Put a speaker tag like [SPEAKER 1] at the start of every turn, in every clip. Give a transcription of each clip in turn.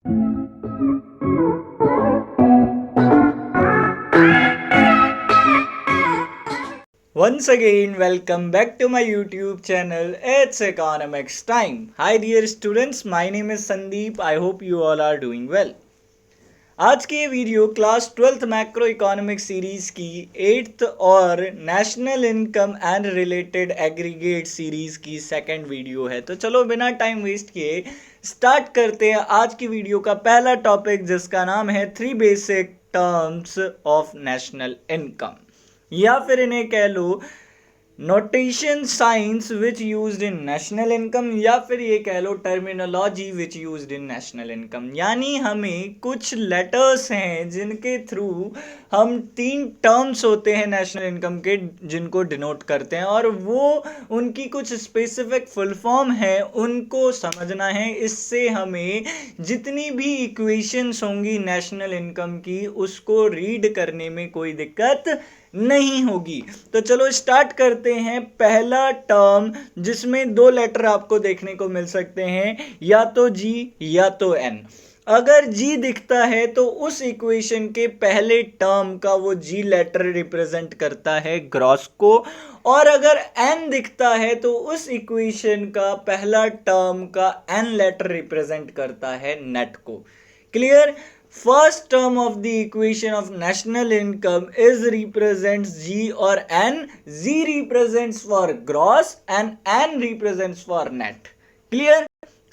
[SPEAKER 1] Once again, welcome back to my YouTube channel. It's Economics Time. Hi, dear students. My name is Sandeep. I hope you all are doing well. आज की ये video class 12th macro economics series की 8th और national income and related aggregate series की second video है। तो चलो बिना टाइम वेस्ट किए स्टार्ट करते हैं आज की वीडियो का पहला टॉपिक, जिसका नाम है 3 basic terms of national income, या फिर इन्हें कह लो notation science which used in national income, या फिर ये कह लो terminology which used in national income. यानी हमें कुछ लेटर्स हैं जिनके थ्रू हम 3 टर्म्स होते हैं नेशनल इनकम के जिनको डिनोट करते हैं, और वो उनकी कुछ स्पेसिफिक फुल फॉर्म है, उनको समझना है। इससे हमें जितनी भी इक्वेशंस होंगी नेशनल इनकम की उसको रीड करने में कोई दिक्कत नहीं होगी। तो चलो स्टार्ट करते हैं। पहला टर्म जिसमें 2 लेटर आपको देखने को मिल सकते हैं, या तो जी या तो एन। अगर जी दिखता है तो उस इक्वेशन के पहले टर्म का वो जी लेटर रिप्रेजेंट करता है ग्रॉस को, और अगर एन दिखता है तो उस इक्वेशन का पहला टर्म का एन लेटर रिप्रेजेंट करता है नेट को। Clear? First term of the equation of national income is represents G or N. G represents for gross and N represents for net. Clear?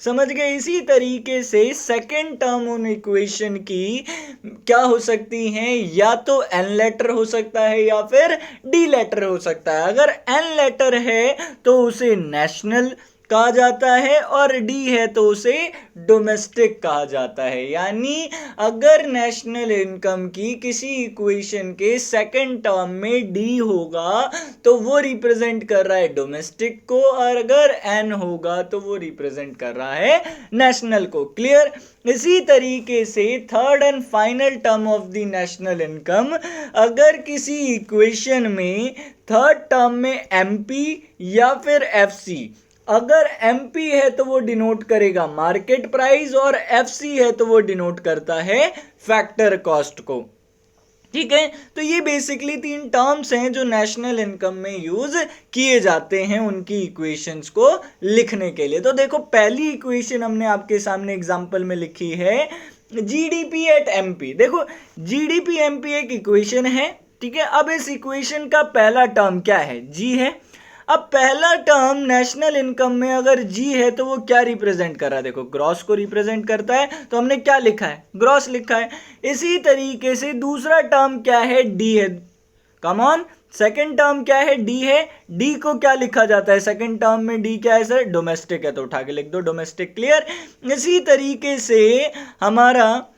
[SPEAKER 1] समझ गए? इसी तरीके से सेकेंड टर्म उन इक्वेशन की क्या हो सकती हैं, या तो एन लेटर हो सकता है या फिर डी लेटर हो सकता है। अगर एन लेटर है तो उसे नेशनल कहा जाता है, और डी है तो उसे डोमेस्टिक कहा जाता है। यानी अगर नेशनल इनकम की किसी इक्वेशन के सेकंड टर्म में डी होगा तो वो रिप्रेजेंट कर रहा है डोमेस्टिक को, और अगर एन होगा तो वो रिप्रेजेंट कर रहा है नेशनल को। क्लियर? इसी तरीके से third and final term of the national income, अगर किसी इक्वेशन में थर्ड टर्म में एमपी या फिर एफसी, अगर एमपी है तो वो डिनोट करेगा मार्केट प्राइस, और एफसी है तो वो डिनोट करता है फैक्टर कॉस्ट को। ठीक है? तो ये बेसिकली 3 टर्म्स हैं जो नेशनल इनकम में यूज किए जाते हैं उनकी इक्वेशंस को लिखने के लिए। तो देखो, पहली इक्वेशन हमने आपके सामने एग्जांपल में लिखी है जीडीपी एट एमपी। देखो, जीडीपी एमपी एक इक्वेशन है, ठीक है? अब इस इक्वेशन का पहला टर्म क्या है? जी है। अब पहला टर्म नेशनल इनकम में अगर जी है तो वो क्या रिप्रेजेंट कर रहा है? देखो, ग्रॉस को रिप्रेजेंट करता है, तो हमने क्या लिखा है? ग्रॉस लिखा है। इसी तरीके से दूसरा टर्म क्या है? डी है। कम ऑन, सेकेंड टर्म क्या है? डी है। डी को क्या लिखा जाता है सेकेंड टर्म में? डी क्या है सर? डोमेस्टिक है, तो उठा के लिख दो डोमेस्टिक। क्लियर? इसी तरीके से हमारा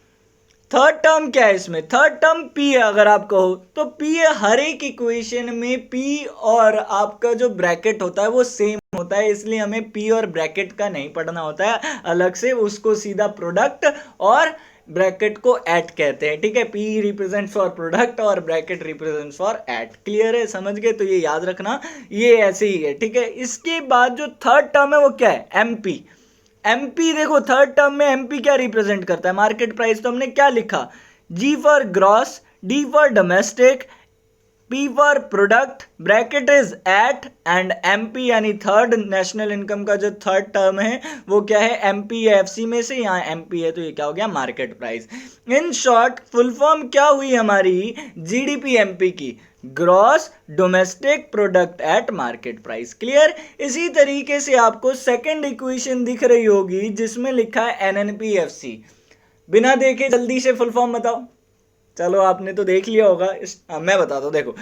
[SPEAKER 1] थर्ड टर्म क्या है इसमें? थर्ड टर्म पी है। अगर आप कहो तो पी है। हर एक इक्वेशन में पी और आपका जो ब्रैकेट होता है वो सेम होता है, इसलिए हमें पी और ब्रैकेट का नहीं पढ़ना होता है अलग से, उसको सीधा प्रोडक्ट और ब्रैकेट को एट कहते हैं। ठीक है? पी रिप्रेजेंट फॉर प्रोडक्ट और bracket represent for at. Clear है? समझ गए? तो ये याद रखना, ये ऐसे ही है। ठीक है? इसके बाद जो थर्ड टर्म है वो क्या है? एमपी। एमपी देखो, थर्ड टर्म में एमपी क्या रिप्रेजेंट करता है? Market price. तो हमने क्या लिखा? G for gross, D for domestic, P for product, bracket is at, and MP यानी थर्ड नेशनल इनकम का जो थर्ड टर्म है वो क्या है? एमपी या एफसी में से, यहाँ एमपी है तो ये क्या हो गया? Market price. In short full form क्या हुई हमारी जीडीपी एमपी की? Gross domestic product at market price. Clear? इसी तरीके से आपको सेकंड इक्वेशन दिख रही होगी जिसमें लिखा है एनएनपीएफसी। बिना देखे जल्दी से फुल फॉर्म बताओ। चलो, आपने तो देख लिया होगा, मैं बता दो। देखो,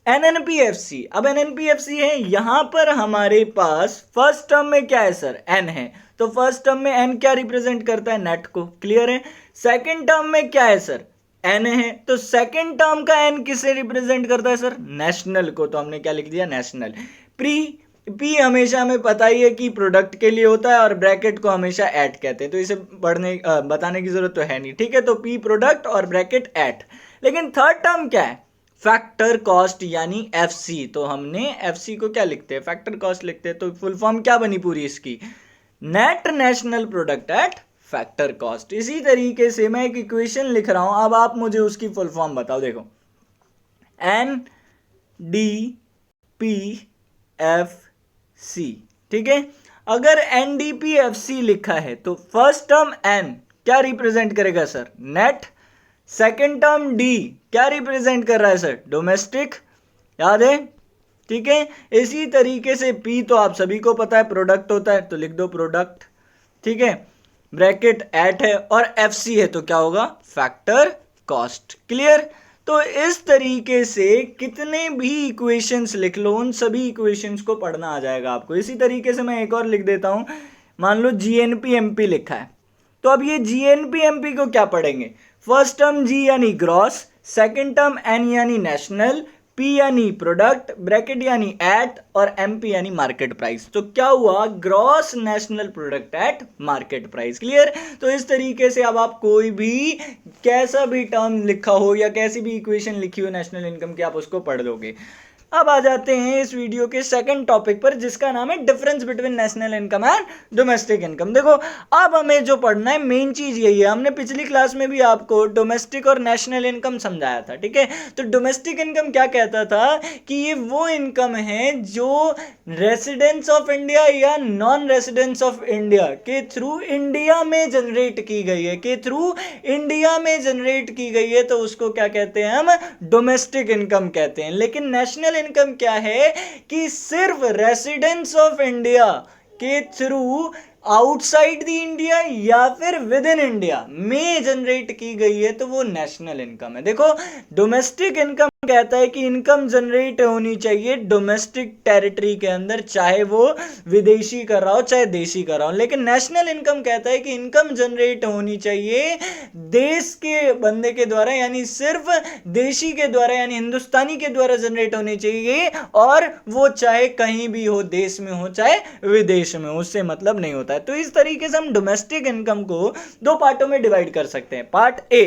[SPEAKER 1] एनएनपीएफसी। अब एनएनपीएफसी है, यहां पर हमारे पास फर्स्ट टर्म में क्या है सर? एन है। तो फर्स्ट टर्म में एन क्या रिप्रेजेंट करता है? नेट को। क्लियर है? सेकेंड टर्म में क्या है सर? एन है। तो सेकेंड टर्म का एन किसे रिप्रेजेंट करता है सर? नेशनल को। तो हमने क्या लिख दिया? नेशनल। पी हमेशा हमें पता ही है कि प्रोडक्ट के लिए होता है, और ब्रैकेट को हमेशा एट कहते हैं, तो इसे बताने की जरूरत तो है नहीं। ठीक है? तो पी प्रोडक्ट और ब्रैकेट एट। लेकिन थर्ड टर्म क्या है? फैक्टर कॉस्ट यानी एफसी। तो हमने एफसी को क्या लिखते हैं? फैक्टर कॉस्ट लिखते हैं। तो फुल फॉर्म क्या बनी पूरी इसकी? Net national product at factor cost. इसी तरीके से मैं एक इक्वेशन लिख रहा हूं, अब आप मुझे उसकी फुल फॉर्म बताओ। देखो NDPFC, ठीक है। अगर NDPFC लिखा है तो फर्स्ट टर्म N क्या रिप्रेजेंट करेगा sir? Net. Second term D क्या रिप्रेजेंट कर रहा है सर? डोमेस्टिक। याद है? ठीक है। इसी तरीके से P तो आप सभी को पता है प्रोडक्ट होता है, तो लिख दो प्रोडक्ट, ठीक है। ब्रैकेट एट है और FC है तो क्या होगा? Factor cost. क्लियर? तो इस तरीके से कितने भी इक्वेशंस लिख लो, उन सभी इक्वेशंस को पढ़ना आ जाएगा आपको। इसी तरीके से मैं एक और लिख देता हूं, मान लो GNPMP लिखा है, तो अब ये GNPMP को क्या पढ़ेंगे? फर्स्ट टर्म G यानी ग्रॉस, सेकेंड टर्म N यानी नेशनल, P यानी प्रोडक्ट, ब्रैकेट यानी एट, और MP यानी मार्केट प्राइस। तो क्या हुआ? Gross national product at market price. Clear? तो इस तरीके से अब आप कोई भी कैसा भी टर्म लिखा हो या कैसी भी इक्वेशन लिखी हो नेशनल इनकम की, आप उसको पढ़ लोगे। अब आ जाते हैं इस वीडियो के सेकंड टॉपिक पर, जिसका नाम है difference between national income and domestic income. देखो अब हमें जो पढ़ना है मेन चीज यही है। हमने पिछली क्लास में भी आपको डोमेस्टिक और नेशनल इनकम समझाया था, ठीक है। तो डोमेस्टिक इनकम क्या कहता था कि ये वो इनकम है जो रेसिडेंस ऑफ इंडिया या नॉन रेसिडेंस ऑफ इंडिया के थ्रू इंडिया में जनरेट की गई है, तो उसको क्या कहते हैं? हम डोमेस्टिक इनकम कहते हैं। लेकिन नेशनल इनकम क्या है कि सिर्फ रेसिडेंस ऑफ इंडिया के थ्रू आउटसाइड द इंडिया या फिर विद इन इंडिया में जनरेट की गई है, तो वो नेशनल इनकम है। देखो डोमेस्टिक इनकम कहता है कि इनकम जनरेट होनी चाहिए डोमेस्टिक टेरिटरी के अंदर, चाहे वो विदेशी कर रहा हो चाहे देशी कर रहा हो। लेकिन नेशनल इनकम कहता है कि इनकम जनरेट होनी चाहिए देश के बंदे के द्वारा, यानी सिर्फ देशी के द्वारा, यानी हिंदुस्तानी के द्वारा जनरेट होनी चाहिए, और वो चाहे कहीं भी हो, देश में हो चाहे विदेश में हो, उससे मतलब नहीं होता है। तो इस तरीके से हम डोमेस्टिक इनकम को दो पार्टों में डिवाइड कर सकते हैं। पार्ट ए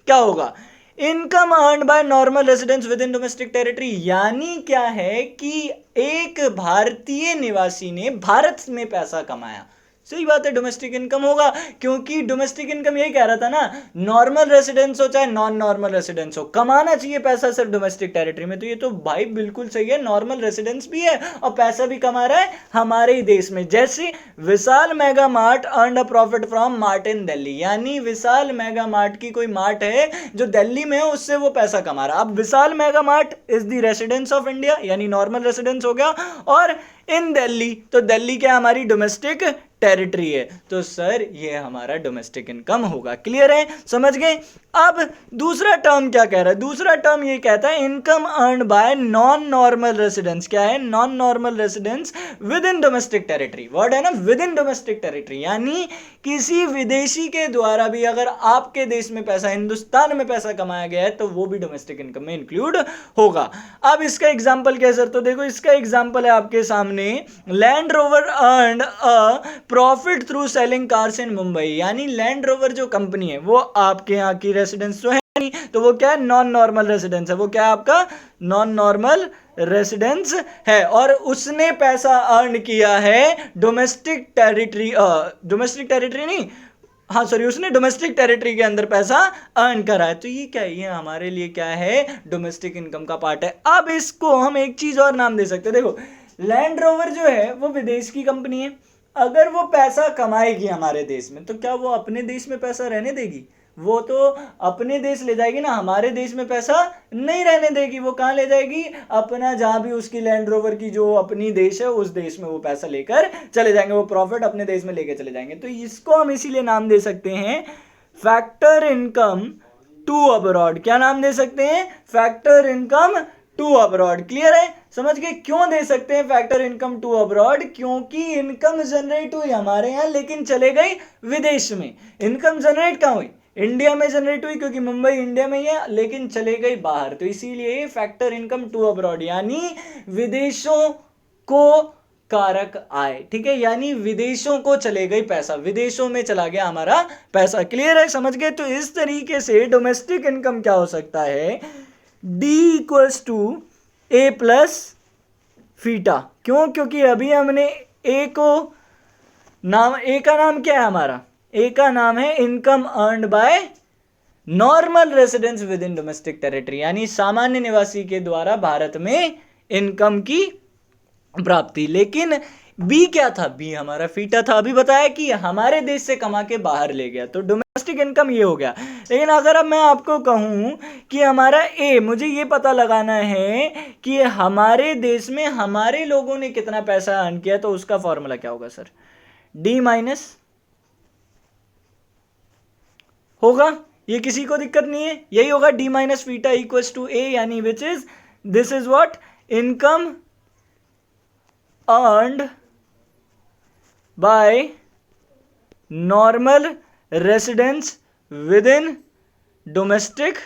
[SPEAKER 1] क्या होगा? Income earned by normal residents with in domestic territory, यानी क्या है कि एक भारतीय निवासी ने भारत में पैसा कमाया। सही बात है, डोमेस्टिक इनकम होगा, क्योंकि डोमेस्टिक इनकम यही कह रहा था ना, नॉर्मल रेसिडेंस हो चाहे नॉन नॉर्मल रेसिडेंस हो, कमाना चाहिए पैसा सिर्फ डोमेस्टिक टेरिटरी में। तो ये तो भाई बिल्कुल सही है, नॉर्मल रेसिडेंस भी है और पैसा भी कमा रहा है हमारे ही देश में। जैसे Vishal mega mart earn a profit from mart in Delhi, यानी विशाल मेगा मार्ट की कोई मार्ट है जो दिल्ली में है, उससे वो पैसा कमा रहा है। अब Vishal mega mart is the residence of India, यानी नॉर्मल रेसिडेंस हो गया, और इन दिल्ली, तो दिल्ली क्या हमारी डोमेस्टिक टेरिटरी है, तो सर ये हमारा डोमेस्टिक इनकम होगा। क्लियर है? समझ गए? अब दूसरा टर्म क्या कह रहा है? दूसरा टर्म ये कहता है income earned bye non normal residence. क्या है? Non normal residence with in domestic territory. Word है ना, विद इन डोमेस्टिक टेरिटरी, यानी किसी विदेशी के द्वारा भी अगर आपके देश में पैसा, हिंदुस्तान में पैसा कमाया गया है, तो वो भी डोमेस्टिक इनकम में इंक्लूड होगा। अब इसका एग्जांपल क्या है सर? तो देखो इसका एग्जांपल है आपके सामने, लैंड रोवर अर्न्ड अ प्रॉफिट थ्रू सेलिंग कार्स इन मुंबई, यानी लैंड रोवर जो कंपनी है वो आपके यहाँ की रेसिडेंस तो है नहीं, तो वो क्या है? नॉन नॉर्मल रेसिडेंस है। वो क्या है? आपका नॉन नॉर्मल रेसिडेंस है, और उसने पैसा अर्न किया है डोमेस्टिक टेरिटरी, डोमेस्टिक टेरिटरी नहीं, हाँ सॉरी, उसने डोमेस्टिक टेरिटरी के अंदर पैसा अर्न करा है। तो ये क्या है? ये हमारे लिए क्या है? डोमेस्टिक इनकम का पार्ट है। अब इसको हम एक चीज और नाम दे सकते हैं। देखो लैंड रोवर जो है वो विदेश की कंपनी है, अगर वो पैसा कमाएगी हमारे देश में, तो क्या वो अपने देश में पैसा रहने देगी? वो तो अपने देश ले जाएगी ना, हमारे देश में पैसा नहीं रहने देगी। वो कहाँ ले जाएगी? अपना जहां भी उसकी लैंड रोवर की जो अपनी देश है, उस देश में वो पैसा लेकर चले जाएंगे, वो प्रॉफिट अपने देश में लेकर चले जाएंगे। तो इसको हम इसीलिए नाम दे सकते हैं फैक्टर इनकम टू अब्रॉड। क्या नाम दे सकते हैं? Factor income to abroad. Clear है? समझ गए? क्यों दे सकते हैं फैक्टर इनकम टू अब्रॉड? क्योंकि इनकम जनरेट हुई हमारे यहाँ लेकिन चले गई विदेश में। इनकम जनरेट कहाँ हुई? इंडिया में जनरेट हुई, क्योंकि मुंबई इंडिया में ही है, लेकिन चले गई बाहर, तो इसीलिए फैक्टर इनकम टू अब्रॉड, यानी विदेशों को कारक आए। ठीक है, यानी विदेशों को चले गई पैसा, विदेशों में चला गया हमारा पैसा। क्लियर है? समझ गए? तो इस तरीके से डोमेस्टिक इनकम क्या हो सकता है? D equals to A plus फीटा। क्यों? क्योंकि अभी हमने ए को नाम, ए का नाम क्या है हमारा? ए का नाम है income earned by normal residence with in domestic territory, यानी सामान्य निवासी के द्वारा भारत में इनकम की प्राप्ति। लेकिन बी क्या था? बी हमारा फीटा था, अभी बताया कि हमारे देश से कमा के बाहर ले गया, तो डोमेस्टिक इनकम ये हो गया। लेकिन अगर अब मैं आपको कहूं कि हमारा ए, मुझे ये पता लगाना है कि हमारे देश में हमारे लोगों ने कितना पैसा अर्न किया, तो उसका फॉर्मूला क्या होगा सर? डी माइनस होगा, ये किसी को दिक्कत नहीं है, यही होगा D minus fita equals to A, यानी which is this is what income earned by normal residence with in domestic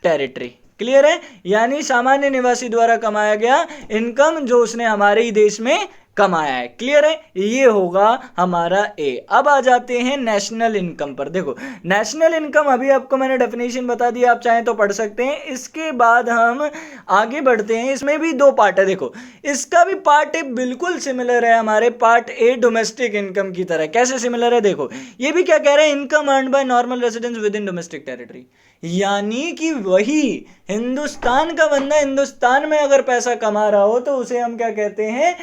[SPEAKER 1] territory. Clear है? यानी सामान्य निवासी द्वारा कमाया गया इनकम जो उसने हमारे ही देश में कमाया है। क्लियर है? ये होगा हमारा ए। अब आ जाते हैं नेशनल इनकम पर। देखो नेशनल इनकम अभी आपको मैंने डेफिनेशन बता दिया, आप चाहें तो पढ़ सकते हैं। इसके बाद हम आगे बढ़ते हैं, इसमें भी दो पार्ट है। देखो इसका भी पार्ट ए बिल्कुल सिमिलर है हमारे पार्ट ए डोमेस्टिक इनकम की तरह। कैसे सिमिलर है? देखो ये भी क्या कह रहे हैं, income earned by normal residence with in domestic territory, यानी कि वही हिंदुस्तान का बंदा हिंदुस्तान में अगर पैसा कमा रहा हो तो उसे हम क्या कहते हैं,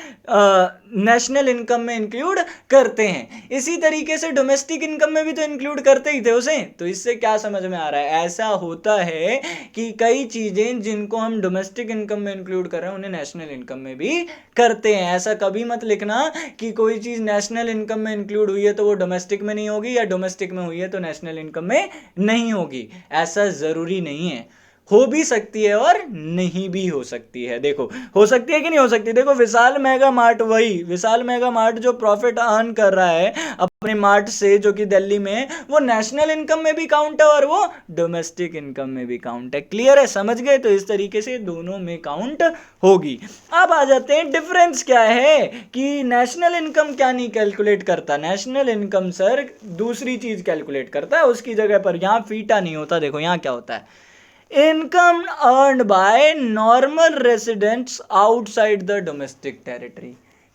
[SPEAKER 1] नेशनल इनकम में इंक्लूड करते हैं। इसी तरीके से डोमेस्टिक इनकम में भी तो इंक्लूड करते ही थे उसे। तो इससे क्या समझ में आ रहा है? ऐसा होता है कि कई चीजें जिनको हम डोमेस्टिक इनकम में इंक्लूड कर रहे हैं उन्हें नेशनल इनकम में भी करते हैं। ऐसा कभी मत लिखना कि कोई चीज नेशनल इनकम में इंक्लूड हुई है तो वो डोमेस्टिक में नहीं होगी, या डोमेस्टिक में हुई है तो नेशनल इनकम में नहीं होगी। ऐसा जरूरी नहीं है, हो भी सकती है और नहीं भी हो सकती है। देखो हो सकती है कि नहीं हो सकती? देखो विशाल मेगा मार्ट, वही विशाल मेगा मार्ट जो प्रॉफिट अर्न कर रहा है अपने मार्ट से जो कि दिल्ली में, वो नेशनल इनकम में भी काउंट है और वो डोमेस्टिक इनकम में भी काउंट है। क्लियर है? समझ गए? तो इस तरीके से दोनों में काउंट होगी। अब आ जाते हैं डिफरेंस क्या है कि नेशनल इनकम क्या नहीं कैलकुलेट करता। नेशनल इनकम सर दूसरी चीज कैलकुलेट करता है उसकी जगह पर, यहां फीटा नहीं होता। देखो यहां क्या होता है, income earned by normal residents outside the domestic territory.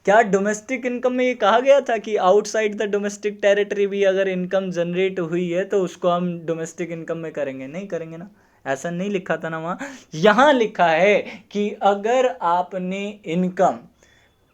[SPEAKER 1] क्या डोमेस्टिक इनकम में ये कहा गया था कि आउटसाइड द डोमेस्टिक टेरिटरी भी अगर इनकम जनरेट हुई है तो उसको हम डोमेस्टिक इनकम में करेंगे? नहीं करेंगे ना, ऐसा नहीं लिखा था ना वहां। यहां लिखा है कि अगर आपने इनकम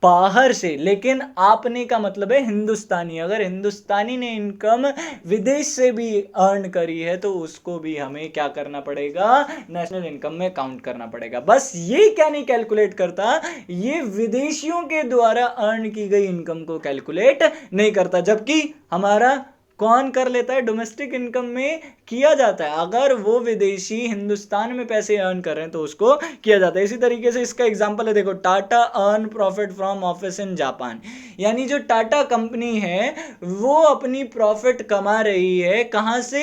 [SPEAKER 1] बाहर से, लेकिन आपने का मतलब है हिंदुस्तानी, अगर हिंदुस्तानी ने इनकम विदेश से भी अर्न करी है तो उसको भी हमें क्या करना पड़ेगा, नेशनल इनकम में काउंट करना पड़ेगा। बस ये क्या नहीं कैलकुलेट करता, ये विदेशियों के द्वारा अर्न की गई इनकम को कैलकुलेट नहीं करता, जबकि हमारा कौन कर लेता है, डोमेस्टिक इनकम में किया जाता है। अगर वो विदेशी हिंदुस्तान में पैसे अर्न कर रहे हैं तो उसको किया जाता है। इसी तरीके से इसका एग्जांपल है, देखो Tata earn profit from office in Japan, यानी जो टाटा कंपनी है वो अपनी प्रॉफिट कमा रही है कहां से,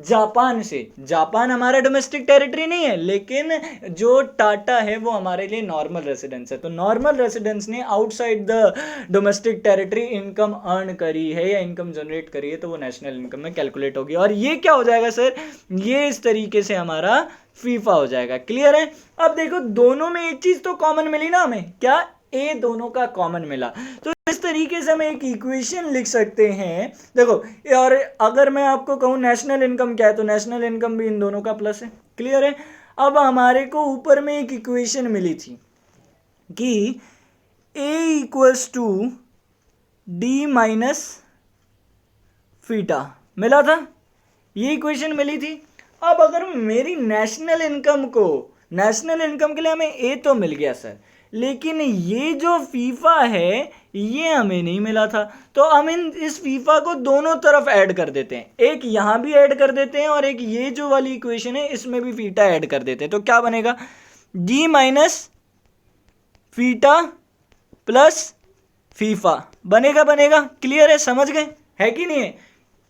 [SPEAKER 1] जापान से। जापान हमारा डोमेस्टिक टेरिटरी नहीं है, लेकिन जो टाटा है वो हमारे लिए नॉर्मल रेसिडेंस है। तो नॉर्मल रेसिडेंस ने outside the domestic territory income earn करी है या इनकम जनरेट करी है तो वो नेशनल इनकम में कैलकुलेट होगी। और ये क्या हो जाएगा सर, ये इस तरीके से हमारा फीफा हो जाएगा। क्लियर है? अब देखो दोनों में एक चीज तो कॉमन मिली ना हमें, क्या, ए दोनों का कॉमन मिला। तो इस तरीके से हम एक इक्वेशन लिख सकते हैं। देखो और अगर मैं आपको कहूं नेशनल इनकम क्या है, तो नेशनल इनकम भी इन दोनों का प्लस है। क्लियर है? अब हमारे को ऊपर में एक इक्वेशन मिली थी कि A equals to D minus fita, मिला था, ये इक्वेशन मिली थी। अब अगर मेरी नेशनल इनकम को, नेशनल इनकम के लिए हमें ए तो मिल गया सर, लेकिन ये जो फीफा है ये हमें नहीं मिला था, तो हम इस फीफा को दोनों तरफ ऐड कर देते हैं। एक यहां भी ऐड कर देते हैं और एक ये जो वाली इक्वेशन है इसमें भी फीटा ऐड कर देते हैं। तो क्या बनेगा, D minus FITA plus FIFA बनेगा। क्लियर है? समझ गए है कि नहीं है?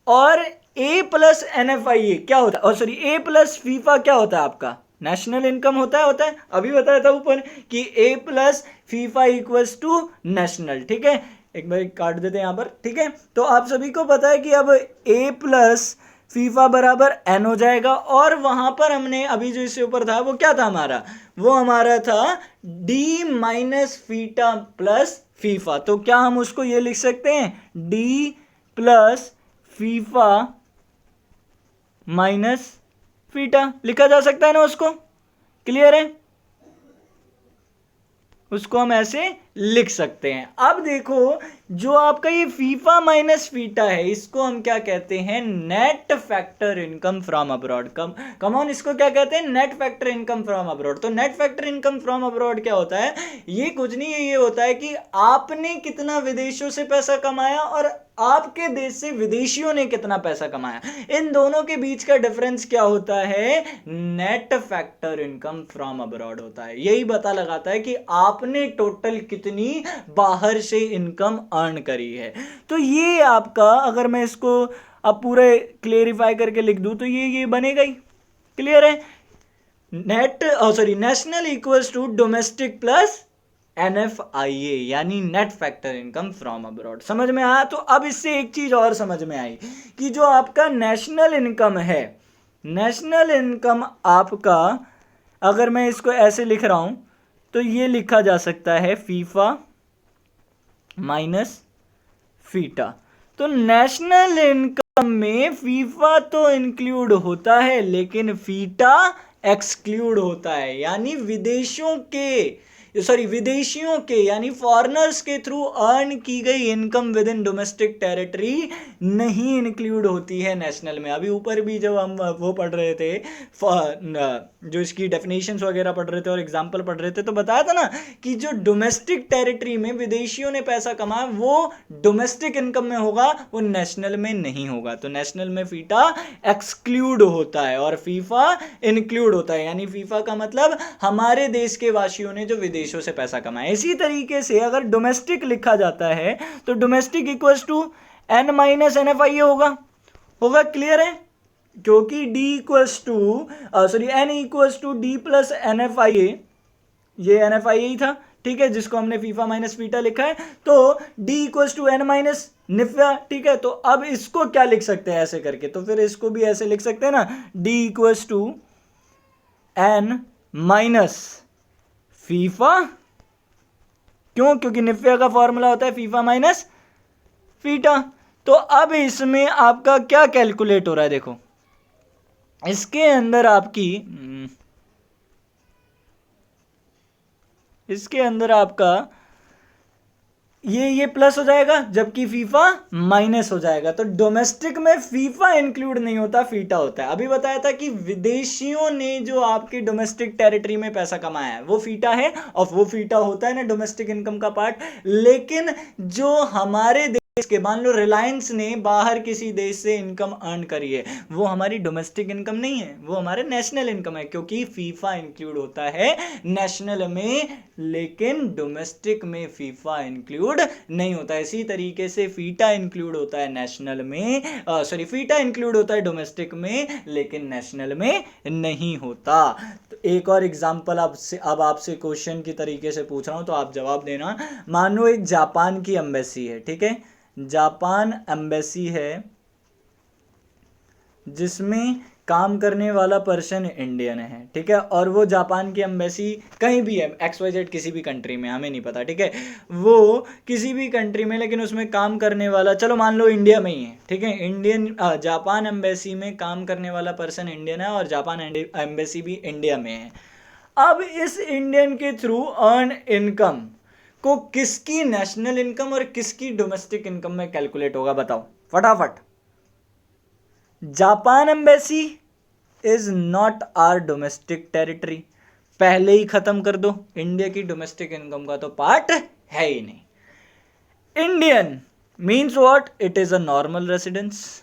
[SPEAKER 1] और ए प्लस एन एफ आई ए क्या होता है, और सॉरी ए प्लस फीफा क्या होता है, आपका नेशनल इनकम होता है। अभी बताया था ऊपर कि A plus fifa equals to national. ठीक है, एक बार काट देते हैं यहाँ पर। ठीक है, तो आप सभी को पता है कि अब ए प्लस फीफा बराबर एन हो जाएगा, और वहां पर हमने अभी जो इससे ऊपर था वो क्या था हमारा, वो हमारा था D minus FITA plus FIFA. तो क्या हम उसको ये लिख सकते हैं, D plus FIFA minus FITA लिखा जा सकता है ना उसको, क्लियर है? उसको हम ऐसे लिख सकते हैं। अब देखो जो आपका ये फीफा माइनस फीटा है इसको हम क्या कहते हैं, net factor income from abroad. Come on, इसको क्या कहते हैं, net factor income from abroad. तो net factor income from abroad क्या होता है, ये कुछ नहीं है, ये होता है कि आपने कितना विदेशों से पैसा कमाया और आपके देश से विदेशियों ने कितना पैसा कमाया, इन दोनों के बीच का डिफरेंस क्या होता है, net factor income from abroad होता है। यही पता लगाता है कि आपने टोटल कितनी बाहर से इनकम अर्न करी है। तो ये आपका, अगर मैं इसको अब पूरे क्लेरिफाई करके लिख दूं तो ये बनेगा ही, क्लियर है? National equals to domestic plus NFIA यानी net factor income from abroad. समझ में आया? तो अब इससे एक चीज और समझ में आई कि जो आपका नेशनल इनकम है, नेशनल इनकम आपका, अगर मैं इसको ऐसे लिख रहा हूं तो ये लिखा जा सकता है फीफा माइनस फीटा। तो नेशनल इनकम में फीफा तो इंक्लूड होता है लेकिन फीटा एक्सक्लूड होता है, यानी विदेशियों के यानी फॉरेनर्स के थ्रू अर्न की गई income with in domestic territory नहीं इंक्लूड होती है नेशनल में। अभी ऊपर भी जब हम वो पढ़ रहे थे, जो इसकी डेफिनेशंस वगैरह पढ़ रहे थे और एग्जांपल पढ़ रहे थे, तो बताया था ना कि जो डोमेस्टिक टेरिटरी में विदेशियों ने पैसा कमाया वो डोमेस्टिक इनकम में होगा, वो नेशनल में नहीं होगा। तो नेशनल में फीटा एक्सक्लूड होता है और फीफा इंक्लूड होता है, यानी फीफा का मतलब हमारे देश के वासियों ने जो विदेशों से पैसा कमाया। इसी तरीके से अगर डोमेस्टिक लिखा जाता है तो domestic equals to N minus NFIA होगा, क्लियर है? क्योंकि D equals to N equals to D plus NFIA, ये NFIA ही था, ठीक है, जिसको हमने फीफा माइनस फीटा लिखा है। तो D equals to N minus निफा, ठीक है। तो अब इसको क्या लिख सकते हैं ऐसे करके, तो फिर इसको भी ऐसे लिख सकते हैं ना, D equals to N minus फीफा। क्यों? क्योंकि निफ्या का फॉर्मूला होता है फीफा माइनस फीटा। तो अब इसमें आपका क्या कैलकुलेट हो रहा है, देखो इसके अंदर आपका ये प्लस हो जाएगा जबकि फीफा माइनस हो जाएगा। तो डोमेस्टिक में फीफा इंक्लूड नहीं होता, फीटा होता है। अभी बताया था कि विदेशियों ने जो आपकी डोमेस्टिक टेरिटरी में पैसा कमाया है वो फीटा है, और वो फीटा होता है ना डोमेस्टिक इनकम का पार्ट। लेकिन जो हमारे देश के, मान लो रिलायंस ने बाहर किसी देश से इनकम अर्न करी है, वो हमारी डोमेस्टिक इनकम नहीं है, वो हमारे नेशनल इनकम है, क्योंकि फीफा इंक्लूड होता है नेशनल में लेकिन डोमेस्टिक में फीफा इंक्लूड नहीं होता। इसी तरीके से फीटा इंक्लूड होता है नेशनल में, फीटा इंक्लूड होता है डोमेस्टिक में लेकिन नेशनल में नहीं होता। तो एक और एग्जांपल अब आपसे क्वेश्चन की तरीके से पूछ रहा हूं तो आप जवाब देना। मान लो एक जापान की एम्बेसी है, ठीक है, जापान एम्बेसी है जिसमें काम करने वाला पर्सन इंडियन है, ठीक है, और वो जापान की एम्बेसी कहीं भी है, XYZ किसी भी कंट्री में, हमें नहीं पता, ठीक है, वो किसी भी कंट्री में, लेकिन उसमें काम करने वाला, चलो मान लो इंडिया में ही है, ठीक है, जापान एम्बेसी में काम करने वाला पर्सन इंडियन है और जापान एम्बेसी भी इंडिया में है। अब इस इंडियन के थ्रू अर्न इनकम को किसकी नेशनल इनकम और किसकी डोमेस्टिक इनकम में कैलकुलेट होगा, बताओ फटाफट। Japan embassy is not our domestic territory, पहले ही खत्म कर दो, इंडिया की डोमेस्टिक इनकम का तो पार्ट है ही नहीं। Indian means what, it is a normal residence,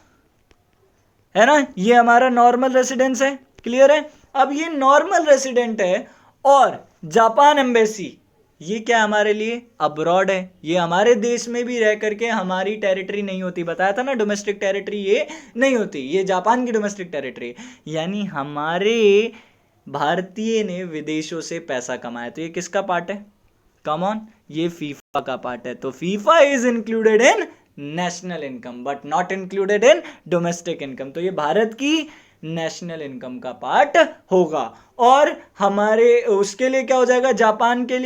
[SPEAKER 1] है ना, ये हमारा नॉर्मल रेसिडेंस है, क्लियर है। अब ये नॉर्मल रेसिडेंट है और जापान एम्बेसी ये क्या हमारे लिए अब्रॉड है, ये हमारे देश में भी रह करके हमारी टेरिटरी नहीं होती, बताया था ना डोमेस्टिक टेरिटरी ये नहीं होती, ये जापान की डोमेस्टिक टेरिटरी, यानी हमारे भारतीय ने विदेशों से पैसा कमाया, तो ये किसका पार्ट है, कम ऑन, ये फीफा का पार्ट है। तो FIFA is included in national income but not included in domestic income, तो ये भारत की नेशनल इनकम का पार्ट होगा। और हमारे उसके लिए क्या हो जाएगा, जापान के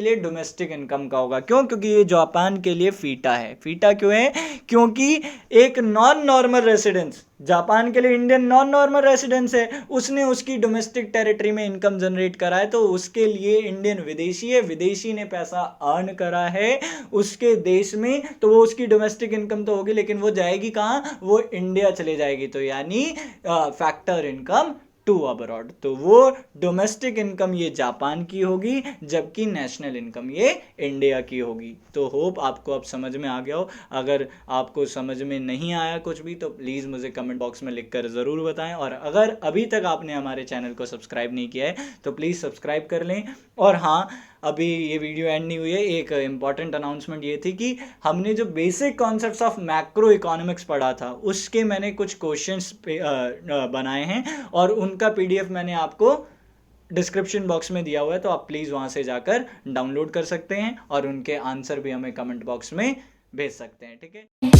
[SPEAKER 1] लिए डोमेस्टिक इनकम का होगा। क्यों? क्योंकि ये जापान के लिए फीटा है। फीटा क्यों है? क्योंकि एक नॉन नॉर्मल रेसिडेंस, जापान के लिए इंडियन नॉन नॉर्मल रेसिडेंस है, उसने उसकी डोमेस्टिक टेरिटरी में इनकम जनरेट करा है, तो उसके लिए इंडियन विदेशी है, विदेशी ने पैसा अर्न करा है उसके देश में, तो वो उसकी डोमेस्टिक इनकम तो होगी, लेकिन वो जाएगी कहाँ? वो इंडिया चले जाएगी। तो यानी फैक्टर इनकम टू अब्रॉड, तो वो डोमेस्टिक इनकम ये जापान की होगी, जबकि नेशनल इनकम ये इंडिया की होगी। तो होप आपको अब समझ में आ गया हो। अगर आपको समझ में नहीं आया कुछ भी तो प्लीज़ मुझे कमेंट बॉक्स में लिखकर ज़रूर बताएं, और अगर अभी तक आपने हमारे चैनल को सब्सक्राइब नहीं किया है तो प्लीज़ सब्सक्राइब कर लें। और हाँ, अभी ये वीडियो एंड नहीं हुई है, एक इंपॉर्टेंट अनाउंसमेंट ये थी कि हमने जो basic concepts of macro economics पढ़ा था उसके मैंने कुछ क्वेश्चंस बनाए हैं, और उनका पीडीएफ मैंने आपको डिस्क्रिप्शन बॉक्स में दिया हुआ है, तो आप प्लीज़ वहाँ से जाकर डाउनलोड कर सकते हैं और उनके आंसर भी हमें कमेंट बॉक्स में भेज सकते हैं। ठीक है।